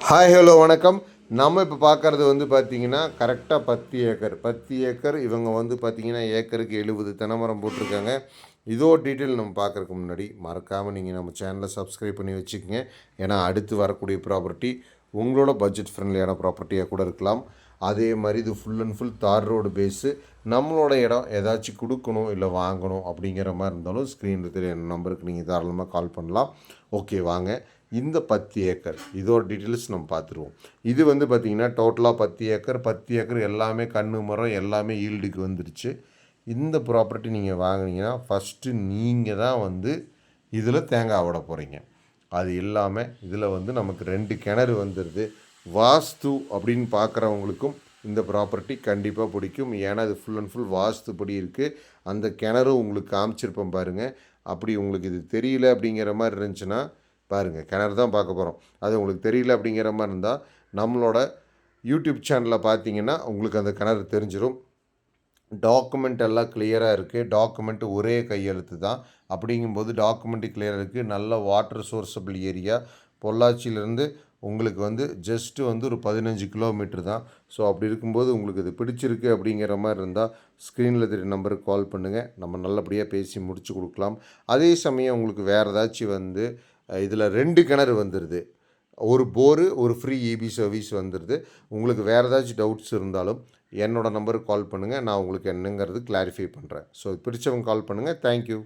Hi hello வணக்கம். நம்ம இப்போ பார்க்குறது வந்து பார்த்திங்கன்னா கரெக்டாக 10 ஏக்கர் இவங்க வந்து பார்த்திங்கன்னா ஏக்கருக்கு 70 தென்னை மரம் போட்டிருக்காங்க. இதோ டீட்டெயில் நம்ம பார்க்குறதுக்கு முன்னாடி மறக்காமல் நீங்கள் நம்ம சேனலை சப்ஸ்கிரைப் பண்ணி வச்சுக்கோங்க. ஏன்னா அடுத்து வரக்கூடிய ப்ராப்பர்ட்டி உங்களோட பட்ஜெட் ஃப்ரெண்ட்லியான ப்ராப்பர்ட்டியாக கூட இருக்கலாம். அதே மாதிரி இது ஃபுல் அண்ட் ஃபுல் தார் ரோடு பேஸு. நம்மளோட இடம் ஏதாச்சும் கொடுக்கணும் இல்லை வாங்கணும் அப்படிங்கிற மாதிரி இருந்தாலும் ஸ்க்ரீனில் தெரிய நம்பருக்கு நீங்கள் தாராளமாக கால் பண்ணலாம். ஓகே, வாங்க இந்த 10 ஏக்கர் இதோட டீட்டெயில்ஸ் நம்ம பார்த்துருவோம். இது வந்து பார்த்திங்கன்னா டோட்டலாக 10 ஏக்கர் எல்லாமே கன்று மரம் எல்லாமே ஈல்டுக்கு வந்துடுச்சு. இந்த ப்ராப்பர்ட்டி நீங்கள் வாங்கினீங்கன்னா ஃபஸ்ட்டு நீங்கள் தான் வந்து இதில் தேங்காய் விட போகிறீங்க. அது இல்லாமல் இதில் வந்து நமக்கு 2 கிணறு வந்துடுது. வாஸ்து அப்படின்னு பார்க்குறவங்களுக்கும் இந்த ப்ராப்பர்ட்டி கண்டிப்பாக பிடிக்கும். ஏன்னா இது ஃபுல் அண்ட் ஃபுல் வாஸ்துப்படி இருக்குது. அந்த கிணறும் உங்களுக்கு காமிச்சிருப்போம் பாருங்கள். அப்படி உங்களுக்கு இது தெரியல அப்படிங்கிற மாதிரி இருந்துச்சுன்னா பாருங்கள், கிணறு தான் பார்க்க போகிறோம். அது உங்களுக்கு தெரியல அப்படிங்கிற மாதிரி இருந்தால் நம்மளோட யூடியூப் சேனலில் பார்த்தீங்கன்னா உங்களுக்கு அந்த கிணறு தெரிஞ்சிடும். டாக்குமெண்ட் எல்லாம் கிளியராக இருக்குது. டாக்குமெண்ட்டு ஒரே கையெழுத்து தான். அப்படிங்கும்போது டாக்குமெண்ட்டு கிளியராக இருக்குது. நல்ல வாட்டர் சோர்ஸபிள் ஏரியா. பொள்ளாச்சியிலேருந்து உங்களுக்கு வந்து ஜஸ்ட்டு வந்து ஒரு 15 கிலோமீட்டர் தான். ஸோ அப்படி இருக்கும்போது உங்களுக்கு இது பிடிச்சிருக்கு அப்படிங்கிற மாதிரி இருந்தால் ஸ்க்ரீனில் தெரிய நம்பருக்கு கால் பண்ணுங்கள். நம்ம நல்லபடியாக பேசி முடித்து கொடுக்கலாம். அதே சமயம் உங்களுக்கு வேறு ஏதாச்சும் வந்து இதில் 2 கிணறு வந்துடுது. ஒரு போரு, ஒரு ஃப்ரீ இபி சர்வீஸ் வந்துடுது. உங்களுக்கு வேறு ஏதாச்சும் டவுட்ஸ் இருந்தாலும் என்னோடய நம்பருக்கு கால் பண்ணுங்கள். நான் உங்களுக்கு என்னங்கிறது கிளாரிஃபை பண்ணுறேன். ஸோ பிடிச்சவங்க கால் பண்ணுங்கள். தேங்க்யூ.